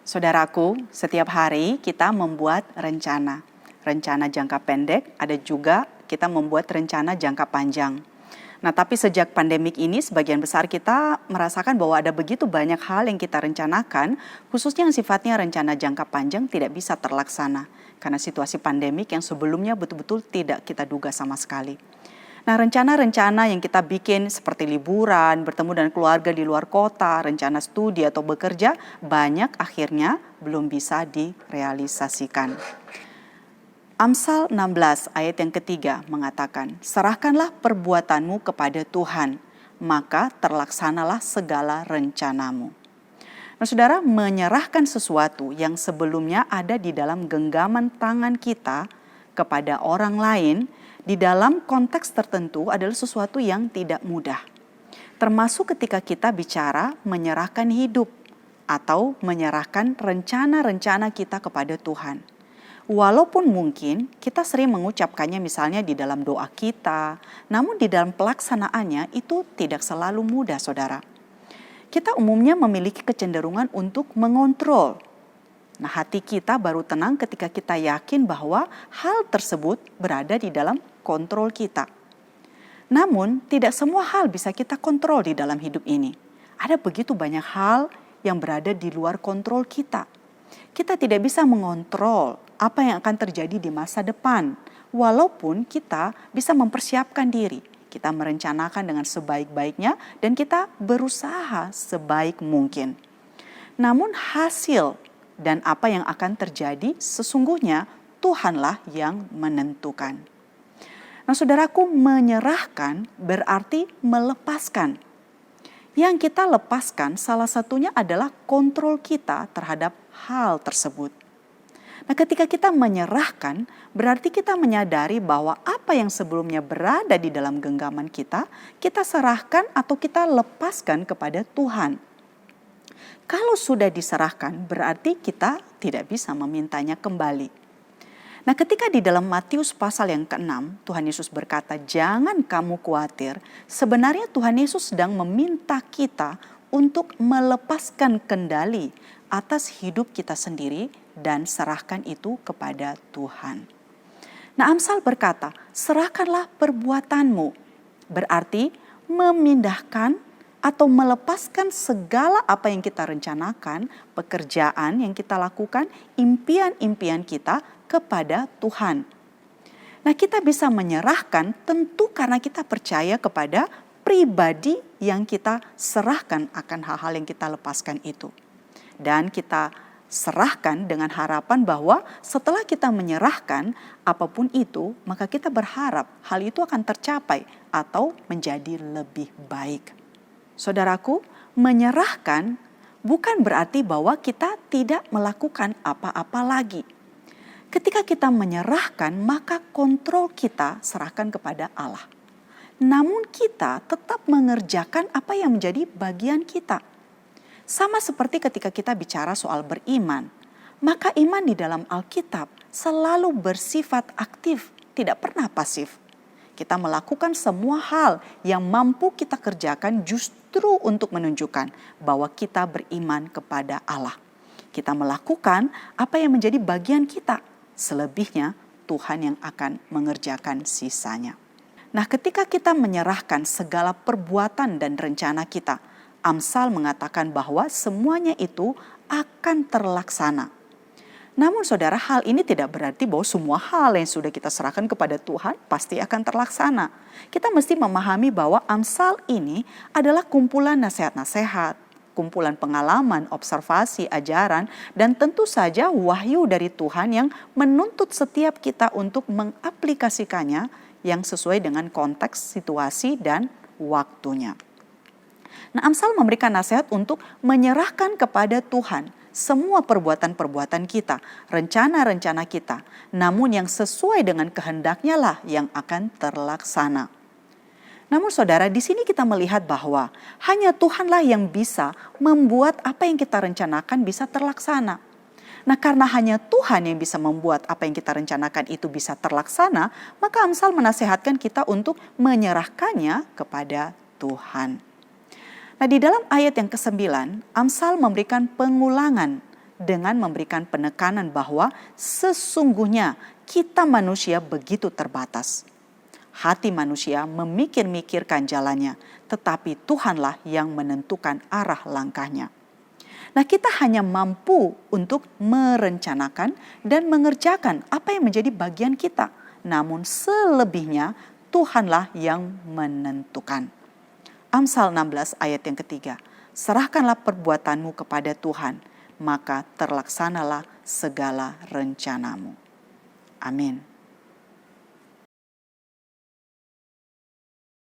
Saudaraku, setiap hari kita membuat rencana. Rencana jangka pendek, ada juga kita membuat rencana jangka panjang. Nah, tapi sejak pandemik ini sebagian besar kita merasakan bahwa ada begitu banyak hal yang kita rencanakan, khususnya yang sifatnya rencana jangka panjang tidak bisa terlaksana. Karena situasi pandemik yang sebelumnya betul-betul tidak kita duga sama sekali. Nah, rencana-rencana yang kita bikin seperti liburan, bertemu dengan keluarga di luar kota, rencana studi atau bekerja, banyak akhirnya belum bisa direalisasikan. Amsal 16 ayat yang ketiga mengatakan, serahkanlah perbuatanmu kepada Tuhan, maka terlaksanalah segala rencanamu. Nah, saudara, menyerahkan sesuatu yang sebelumnya ada di dalam genggaman tangan kita kepada orang lain, di dalam konteks tertentu adalah sesuatu yang tidak mudah. Termasuk ketika kita bicara menyerahkan hidup atau menyerahkan rencana-rencana kita kepada Tuhan. Walaupun mungkin kita sering mengucapkannya misalnya di dalam doa kita, namun di dalam pelaksanaannya itu tidak selalu mudah, saudara. Kita umumnya memiliki kecenderungan untuk mengontrol. Nah, hati kita baru tenang ketika kita yakin bahwa hal tersebut berada di dalam kontrol kita. Namun, tidak semua hal bisa kita kontrol di dalam hidup ini. Ada begitu banyak hal yang berada di luar kontrol kita. Kita tidak bisa mengontrol apa yang akan terjadi di masa depan. Walaupun kita bisa mempersiapkan diri, kita merencanakan dengan sebaik-baiknya dan kita berusaha sebaik mungkin. Namun hasil dan apa yang akan terjadi sesungguhnya Tuhanlah yang menentukan. Nah, saudaraku, menyerahkan berarti melepaskan. Yang kita lepaskan salah satunya adalah kontrol kita terhadap hal tersebut. Nah, ketika kita menyerahkan, berarti kita menyadari bahwa apa yang sebelumnya berada di dalam genggaman kita serahkan atau kita lepaskan kepada Tuhan. Kalau sudah diserahkan, berarti kita tidak bisa memintanya kembali. Nah, ketika di dalam Matius pasal yang ke-6, Tuhan Yesus berkata, jangan kamu khawatir. Sebenarnya Tuhan Yesus sedang meminta kita untuk melepaskan kendali atas hidup kita sendiri dan serahkan itu kepada Tuhan. Nah, Amsal berkata, serahkanlah perbuatanmu. Berarti memindahkan atau melepaskan segala apa yang kita rencanakan, pekerjaan yang kita lakukan, impian-impian kita kepada Tuhan. Nah, kita bisa menyerahkan tentu karena kita percaya kepada pribadi yang kita serahkan akan hal-hal yang kita lepaskan itu. Dan kita serahkan dengan harapan bahwa setelah kita menyerahkan apapun itu, maka kita berharap hal itu akan tercapai atau menjadi lebih baik. Saudaraku, menyerahkan bukan berarti bahwa kita tidak melakukan apa-apa lagi. Ketika kita menyerahkan, maka kontrol kita serahkan kepada Allah. Namun kita tetap mengerjakan apa yang menjadi bagian kita. Sama seperti ketika kita bicara soal beriman, maka iman di dalam Alkitab selalu bersifat aktif, tidak pernah pasif. Kita melakukan semua hal yang mampu kita kerjakan justru untuk menunjukkan bahwa kita beriman kepada Allah. Kita melakukan apa yang menjadi bagian kita, selebihnya Tuhan yang akan mengerjakan sisanya. Nah, ketika kita menyerahkan segala perbuatan dan rencana kita, Amsal mengatakan bahwa semuanya itu akan terlaksana. Namun saudara, hal ini tidak berarti bahwa semua hal yang sudah kita serahkan kepada Tuhan pasti akan terlaksana. Kita mesti memahami bahwa Amsal ini adalah kumpulan nasihat-nasihat, kumpulan pengalaman, observasi, ajaran, dan tentu saja wahyu dari Tuhan yang menuntut setiap kita untuk mengaplikasikannya yang sesuai dengan konteks, situasi, dan waktunya. Nah, Amsal memberikan nasihat untuk menyerahkan kepada Tuhan semua perbuatan-perbuatan kita, rencana-rencana kita, namun yang sesuai dengan kehendaknya lah yang akan terlaksana. Namun saudara, di sini kita melihat bahwa hanya Tuhanlah yang bisa membuat apa yang kita rencanakan bisa terlaksana. Nah, karena hanya Tuhan yang bisa membuat apa yang kita rencanakan itu bisa terlaksana, maka Amsal menasihatkan kita untuk menyerahkannya kepada Tuhan. Nah, di dalam ayat yang ke-9, Amsal memberikan pengulangan dengan memberikan penekanan bahwa sesungguhnya kita manusia begitu terbatas. Hati manusia memikir-mikirkan jalannya, tetapi Tuhanlah yang menentukan arah langkahnya. Nah, kita hanya mampu untuk merencanakan dan mengerjakan apa yang menjadi bagian kita. Namun selebihnya Tuhanlah yang menentukan. Amsal 16 ayat yang ketiga. Serahkanlah perbuatanmu kepada Tuhan, maka terlaksanalah segala rencanamu. Amin.